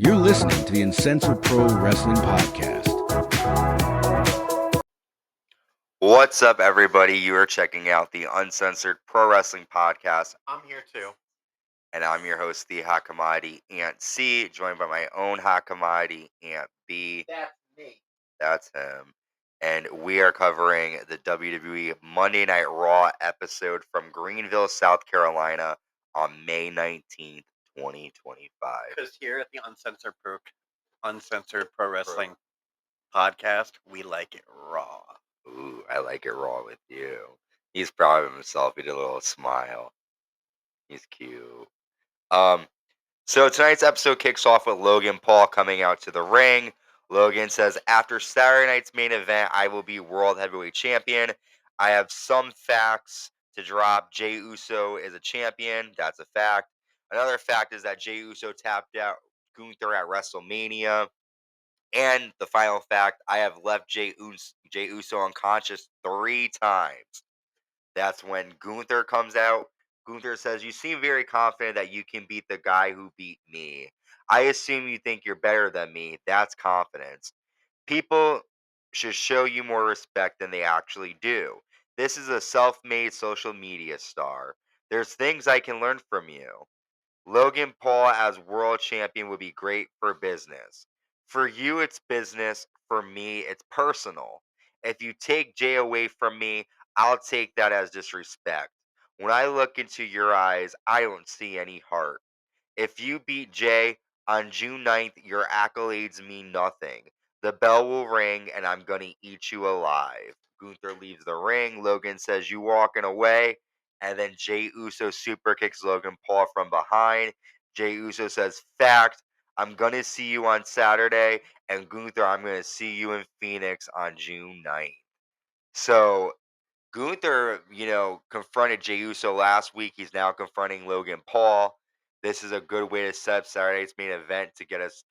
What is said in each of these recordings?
You're listening to the Uncensored Pro Wrestling Podcast. What's up, everybody? You are checking out the Uncensored Pro Wrestling Podcast. I'm here too. And I'm your host, the Hot Commodity Ant C, joined by my own Hot Commodity Ant B. That's me. That's him. And we are covering the WWE Monday Night Raw episode from Greenville, South Carolina on May 19th, 2025. Because here at the Uncensored Pro Wrestling Podcast, we like it raw. Ooh, I like it raw with you. He's proud of himself. He did a little smile. He's cute. So tonight's episode kicks off with Logan Paul coming out to the ring. Logan says, after Saturday night's main event, I will be World Heavyweight Champion. I have some facts to drop. Jey Uso is a champion. That's a fact. Another fact is that Jey Uso tapped out Gunther at WrestleMania. And the final fact, I have left Jey Uso unconscious 3 times. That's when Gunther comes out. Gunther says, you seem very confident that you can beat the guy who beat me. I assume you think you're better than me. That's confidence. People should show you more respect than they actually do. This is a self-made social media star. There's things I can learn from you. Logan Paul as world champion would be great for business. For you, it's business. For me, it's personal. If you take Jey away from me, I'll take that as disrespect. When I look into your eyes, I don't see any heart. If you beat Jey on June 9th, your accolades mean nothing. The bell will ring and I'm going to eat you alive. Gunther leaves the ring. Logan says, you walking away? And then Jey Uso super kicks Logan Paul from behind. Jey Uso says, fact, I'm going to see you on Saturday. And Gunther, I'm going to see you in Phoenix on June 9th. So Gunther, confronted Jey Uso last week. He's now confronting Logan Paul. This is a good way to set up Saturday's main event to get us,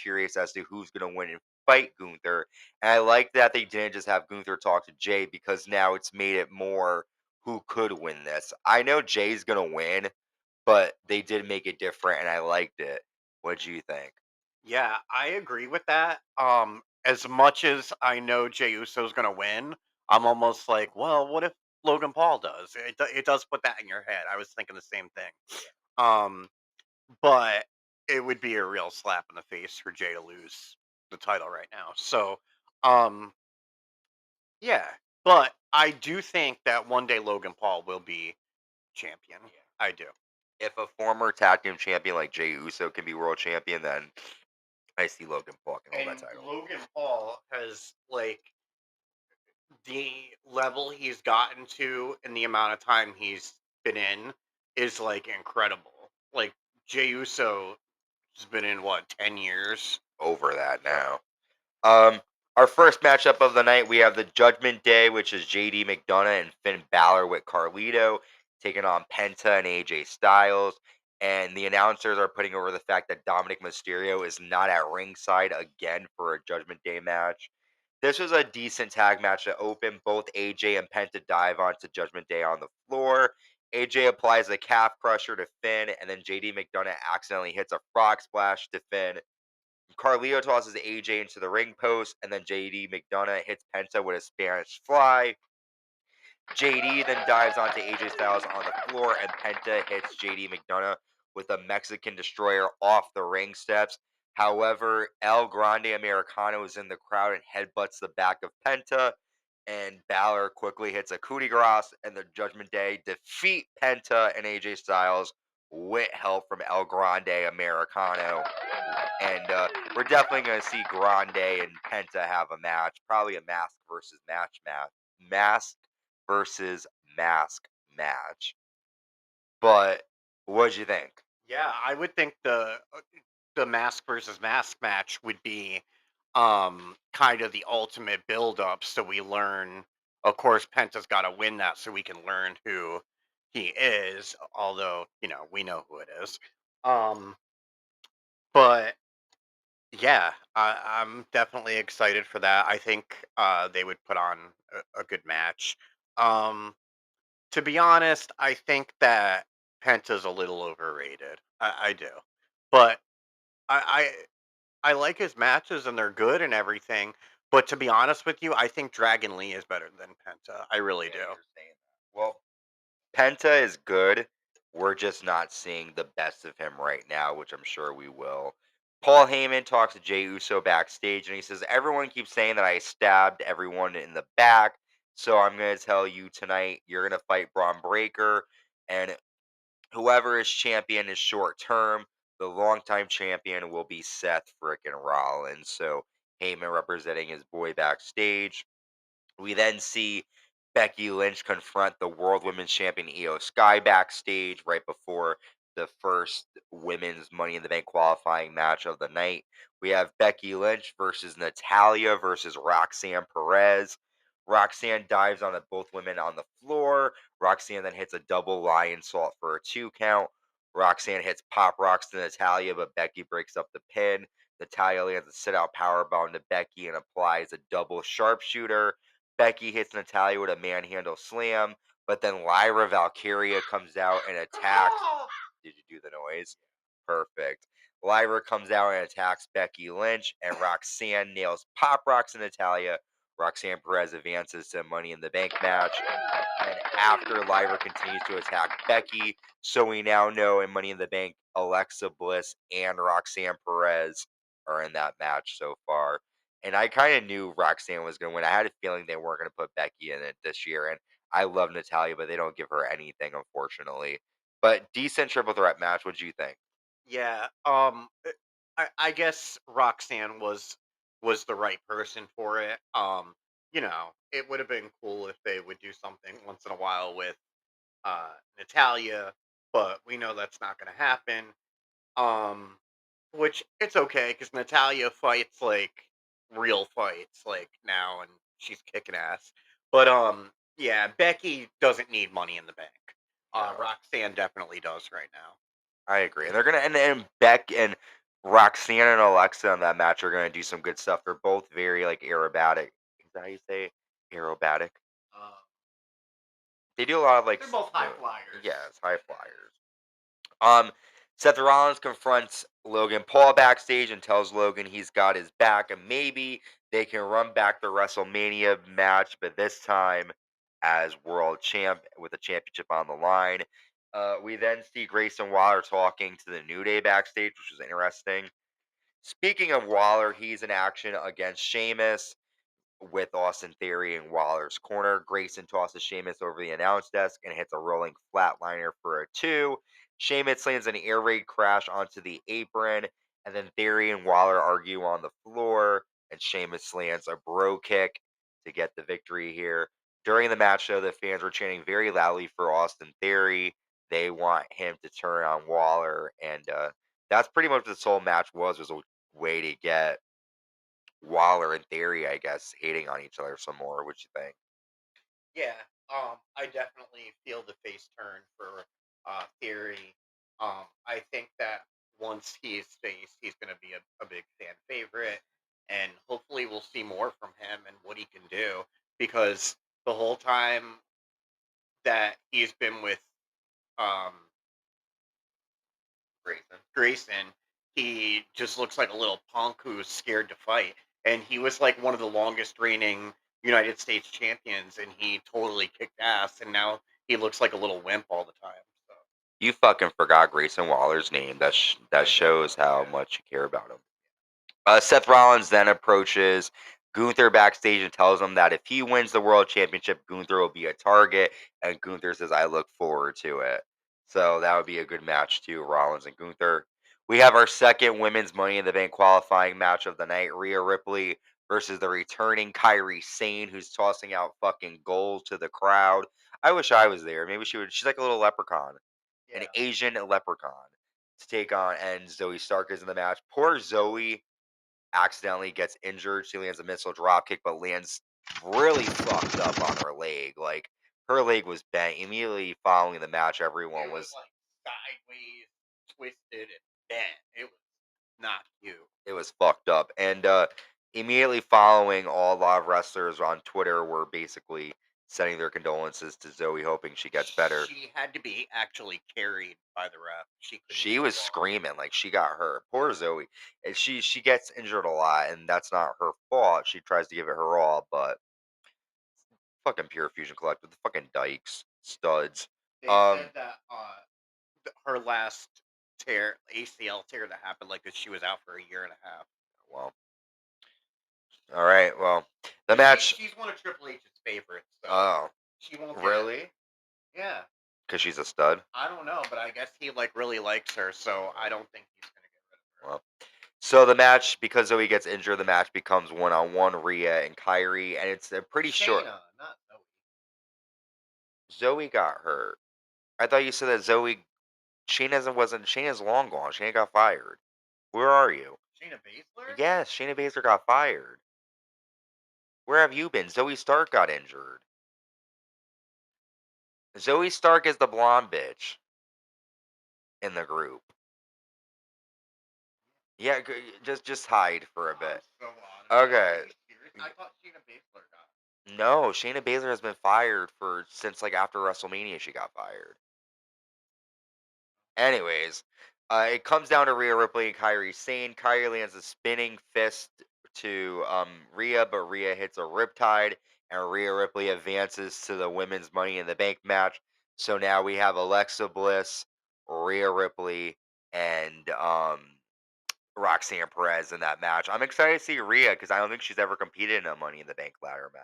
curious as to who's going to win and fight Gunther. And I like that they didn't just have Gunther talk to Jey, because now it's made it more who could win this. I know Jay's going to win, but they did make it different, and I liked it. What do you think? Yeah, I agree with that. As much as I know Jey Uso's gonna win, I'm almost like, well, what if Logan Paul does? It does put that in your head. I was thinking the same thing. Um, but it would be a real slap in the face for Jey to lose the title right now. So, um, yeah. But I do think that one day Logan Paul will be champion. I do. If a former tag team champion like Jey Uso can be world champion, then I see Logan Paul can hold And that title. Logan Paul has the level he's gotten to and the amount of time he's been in is incredible. Like Jey Uso has been in 10 years? Over that now. Our first matchup of the night, we have the Judgment Day, which is JD McDonough and Finn Balor with Carlito taking on Penta and AJ Styles. And the announcers are putting over the fact that Dominic Mysterio is not at ringside again for a Judgment Day match. This was a decent tag match to open. Both AJ and Penta dive onto Judgment Day on the floor. AJ applies a calf crusher to Finn, and then JD McDonough accidentally hits a frog splash to Finn. Carlito tosses AJ into the ring post, and then JD McDonough hits Penta with a Spanish fly. JD then dives onto AJ Styles on the floor, and Penta hits JD McDonough with a Mexican destroyer off the ring steps. However, El Grande Americano is in the crowd and headbutts the back of Penta, and Balor quickly hits a coup de grace, and the Judgment Day defeat Penta and AJ Styles with help from El Grande Americano. And we're definitely going to see Grande and Penta have a match, probably a mask versus mask match. But what'd you think? Yeah, I would think the mask versus mask match would be kind of the ultimate build up, so we learn, of course Penta's got to win that so we can learn who he is, although we know who it is. But yeah, I'm definitely excited for that. I think they would put on a good match. Um, to be honest, I think that Penta's a little overrated. I do, but I I like his matches and they're good and everything. But to be honest with you, I think Dragon Lee is better than Penta. I really Yeah, do. you're saying that. Well, Penta is good. We're just not seeing the best of him right now, which I'm sure we will. Paul Heyman talks to Jey Uso backstage, and he says, "Everyone keeps saying that I stabbed everyone in the back, so I'm going to tell you tonight, you're going to fight Bron Breakker, and whoever is champion is short term. The longtime champion will be Seth frickin' Rollins." So Heyman representing his boy backstage. We then see Becky Lynch confront the World Women's Champion Io Sky backstage right before the first women's Money in the Bank qualifying match of the night. We have Becky Lynch versus Natalya versus Roxanne Perez. Roxanne dives on both women on the floor. Roxanne then hits a double lion salt for a 2 count. Roxanne hits pop rocks to Natalya, but Becky breaks up the pin. Natalya lands a sit out powerbomb to Becky and applies a double sharpshooter. Becky hits Natalya with a manhandle slam, but then Lyra Valkyria comes out and attacks. Did you do the noise? Perfect. Lyra comes out and attacks Becky Lynch, and Roxanne nails Pop Rocks and Natalya. Roxanne Perez advances to Money in the Bank match. And after Lyra continues to attack Becky, so we now know in Money in the Bank, Alexa Bliss and Roxanne Perez are in that match so far. And I kind of knew Roxanne was going to win. I had a feeling they weren't going to put Becky in it this year. And I love Natalya, but they don't give her anything, unfortunately. But decent triple threat match. What do you think? Yeah. I guess Roxanne was the right person for it. It would have been cool if they would do something once in a while with Natalia, but we know that's not going to happen. Um, which it's okay because Natalia fights like real fights like now, and she's kicking ass. But yeah, Becky doesn't need Money in the Bank. No, Roxanne definitely does right now. I agree. And they're gonna and Beck and Roxanne and Alexa in that match are gonna do some good stuff. They're both very like aerobatic. Is that how you say it? Aerobatic? Uh, They do a lot of like they're both high flyers. yes, high flyers. Um, Seth Rollins confronts Logan Paul backstage and tells Logan he's got his back, and maybe they can run back the WrestleMania match, but this time as world champ with the championship on the line. We then see Grayson Waller talking to the New Day backstage, which was interesting. Speaking of Waller, he's in action against Sheamus with Austin Theory in Waller's corner. Grayson tosses Sheamus over the announce desk and hits a rolling flatliner for a 2. Sheamus lands an air raid crash onto the apron, and then Theory and Waller argue on the floor, and Sheamus lands a bro kick to get the victory here. During the match, though, the fans were chanting very loudly for Austin Theory. They want him to turn on Waller, and that's pretty much what this whole match was a way to get Waller and Theory, I guess, hating on each other some more. What you think? Yeah, I definitely feel the face turn for Theory. I think that once he is face, he's going to be a big fan favorite, and hopefully we'll see more from him and what he can do. Because the whole time that he's been with um, Grayson, he just looks like a little punk who's scared to fight. And he was like one of the longest reigning United States champions, and he totally kicked ass. And now he looks like a little wimp all the time. So You fucking forgot Grayson Waller's name. That I shows definitely how did. much you care about him. Seth Rollins then approaches Gunther backstage and tells him that if he wins the world championship, Gunther will be a target. And Gunther says, "I look forward to it." So that would be a good match too, Rollins and Gunther. We have our second women's Money in the Bank qualifying match of the night: Rhea Ripley versus the returning Kairi Sane, who's tossing out fucking gold to the crowd. I wish I was there. Maybe she would. She's like a little leprechaun, an Yeah. Asian leprechaun, to take on. And Zoey Stark is in the match. Poor Zoey accidentally gets injured. She lands a missile dropkick, but lands really fucked up on her leg. Like her leg was bent. Immediately following the match, everyone It was was like sideways, twisted, and bent. It was not cute. it was fucked up. And immediately following, a lot of wrestlers on Twitter were basically sending their condolences to Zoey, hoping she gets better. She had to be actually carried by the ref. She couldn't She even was walk. screaming like she got hurt. Poor Zoey. And she gets injured a lot, and that's not her fault. She tries to give it her all, but fucking Pure Fusion Collective, the fucking dykes, studs. They said that her last tear, ACL tear that happened, like, 'cause she was out for a year and a half. Well, all right. Well, the And match. she's one of Triple H's favorites. So Oh, she won't get really? Yeah. Because she's a stud. I don't know, but I guess he like really likes her, so I don't think he's gonna get rid of her. Well, so the match, because Zoey gets injured, the match becomes 1-on-1 Rhea and Kairi, and it's a pretty short. Shayna, not Zoey. Zoey got hurt. I thought you said that Zoey. Shayna's long gone. Shayna got fired. Where are you? Shayna Baszler? Yes, Shayna Baszler got fired. Where have you been? Zoey Stark got injured. Zoey Stark is the blonde bitch in the group. Yeah, just hide for a bit. So Okay. I thought Shayna Baszler got. No, Shayna Baszler has been fired since like after WrestleMania. She got fired. Anyways, it comes down to Rhea Ripley and Kairi Sane. Kairi lands a spinning fist to Rhea, but Rhea hits a riptide, and Rhea Ripley advances to the women's Money in the Bank match. So now we have Alexa Bliss, Rhea Ripley, and Roxanne Perez in that match. I'm excited to see Rhea because I don't think she's ever competed in a Money in the Bank ladder match.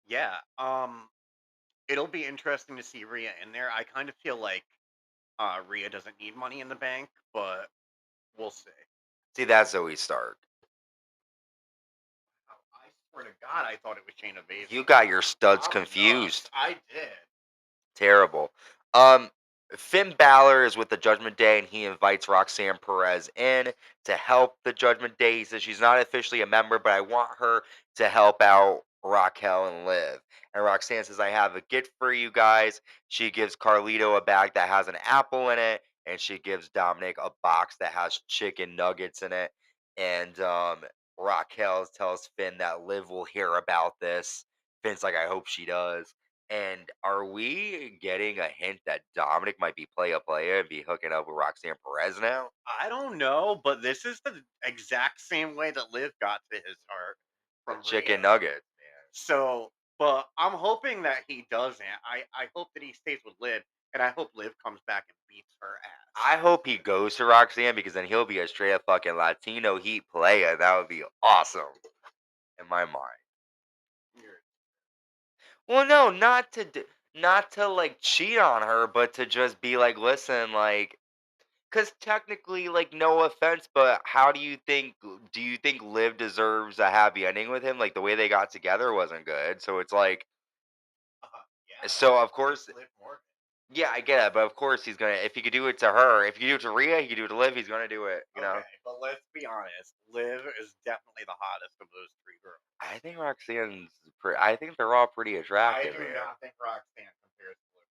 Yeah. It'll be interesting to see Rhea in there. I kind of feel like Rhea doesn't need Money in the Bank, but we'll see. See, that's Zoey Stark. I swear to God, I thought it was Shayna Baszler. You got your studs I'm confused. nuts. I did. Terrible. Finn Balor is with the Judgment Day, and he invites Roxanne Perez in to help the Judgment Day. He says she's not officially a member, but I want her to help out Raquel and Liv. And Roxanne says, I have a gift for you guys. She gives Carlito a bag that has an apple in it, and she gives Dominic a box that has chicken nuggets in it. And Raquel tells Finn that Liv will hear about this. Finn's like, I hope she does. And are we getting a hint that Dominic might be playa and be hooking up with Roxanne Perez now? I don't know, but this is the exact same way that Liv got to his heart from Chicken Rhea. nugget. So, but I'm hoping that he doesn't. I hope that he stays with Liv, and I hope Liv comes back and beats her ass. I hope he goes to Roxanne because then he'll be a straight up fucking Latino Heat player. That would be awesome in my mind. Well, no, not to like cheat on her, but to just be like, listen, like, because technically, like, no offense, but how do you think? Do you think Liv deserves a happy ending with him? Like the way they got together wasn't good, so it's like, Yeah, so of course, Liv Morgan. yeah, I get it, but of course he's gonna. If he could do it to her, if he could do it to Rhea, he could do it to Liv. He's gonna do it. You know. Okay, but let's be honest. Liv is definitely the hottest of those three girls. I think Roxanne's. I think they're all pretty I attractive. do Man. not think Roxanne compares to Liv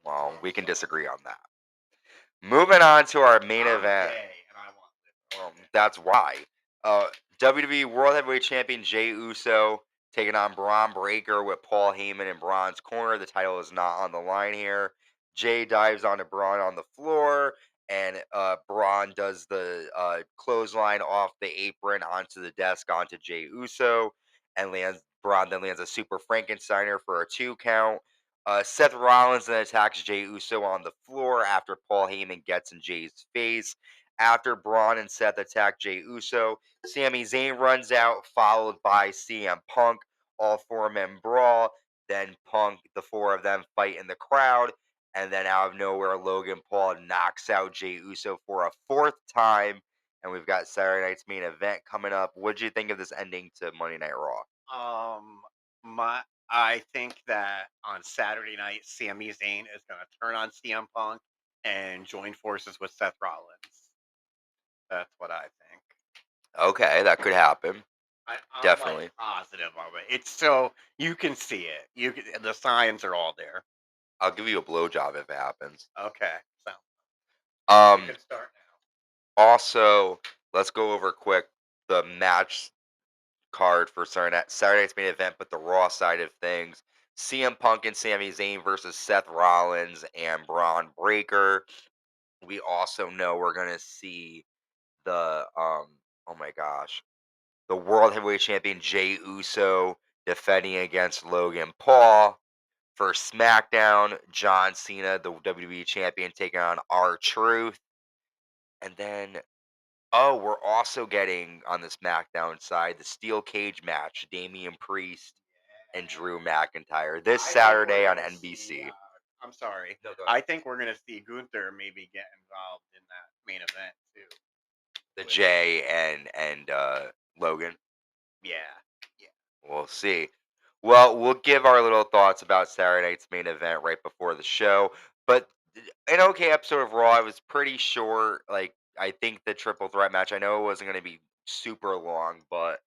Morgan. Well, we can disagree on that. Moving on to our main event. Gay, and I want Liv Morgan. That's why. WWE World Heavyweight Champion Jey Uso taking on Bron Breakker with Paul Heyman in Bron's corner. The title is not on the line here. Jey dives onto Bron on the floor, and Bron does the clothesline off the apron onto the desk onto Jey Uso, and Bron then lands a Super Frankensteiner for a 2 count. Seth Rollins then attacks Jey Uso on the floor after Paul Heyman gets in Jey's face. After Braun and Seth attack Jey Uso, Sami Zayn runs out, followed by CM Punk. All 4 men brawl. Then Punk, the 4 of them fight in the crowd. And then out of nowhere, Logan Paul knocks out Jey Uso for a 4th time. And we've got Saturday night's main event coming up. What did you think of this ending to Monday Night Raw? I think that on Saturday night, Sami Zayn is going to turn on CM Punk and join forces with Seth Rollins. That's what I think. Okay, that could happen. I'm Definitely. like positive of it. It's so you can see it. The signs are all there. I'll give you a blowjob if it happens. Okay, so Um, you can start now. Also, let's go over quick the match card for Saturday night's main event, but the Raw side of things. CM Punk and Sami Zayn versus Seth Rollins and Bron Breakker. We also know we're gonna see the oh my gosh, the World Heavyweight Champion Jey Uso defending against Logan Paul. For SmackDown, John Cena, the WWE Champion, taking on R-Truth. And then, oh, we're also getting on the SmackDown side the Steel Cage match, Damian Priest and Drew McIntyre this I think we're Saturday on gonna see. NBC. I'm sorry. No, go ahead. I think we're gonna see Gunther maybe get involved in that main event too. The With Jey and Logan. yeah, yeah. We'll see. Well, we'll give our little thoughts about Saturday night's main event right before the show. But an okay episode of Raw. It was pretty short. Like, I think the triple threat match, I know it wasn't going to be super long, but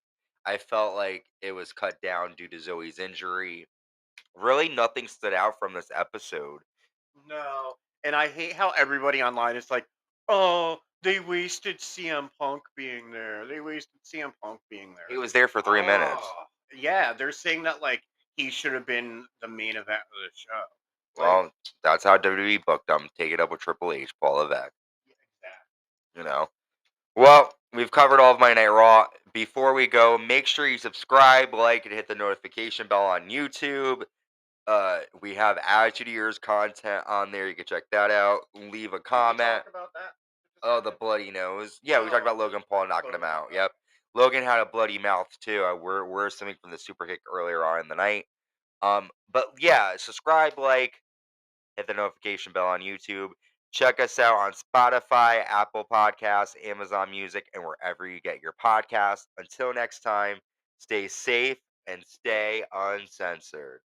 I felt like it was cut down due to Zoe's injury. Really, nothing stood out from this episode. No, and I hate how everybody online is like, "Oh, they wasted CM Punk being there. They wasted CM Punk being He there." was there for 3 minutes. Oh, yeah, they're saying that like he should have been the main event of the show. Like, Well, that's how WWE booked him. Take it up with Triple H, Paul Levesque. yeah, exactly. You know. Well, we've covered all of my Night Raw. Before we go, make sure you subscribe, like, and hit the notification bell on YouTube. We have Attitude Years content on there. You can check that out. Leave a Did we comment. talk about that? Just a Oh, the second? bloody nose. Yeah, we talked Oh, about Logan Paul knocking him Logan Paul. out. Yep. Logan had a bloody mouth too. We're assuming from the super kick earlier on in the night. But yeah, subscribe, like, hit the notification bell on YouTube. Check us out on Spotify, Apple Podcasts, Amazon Music, and wherever you get your podcasts. Until next time, stay safe and stay uncensored.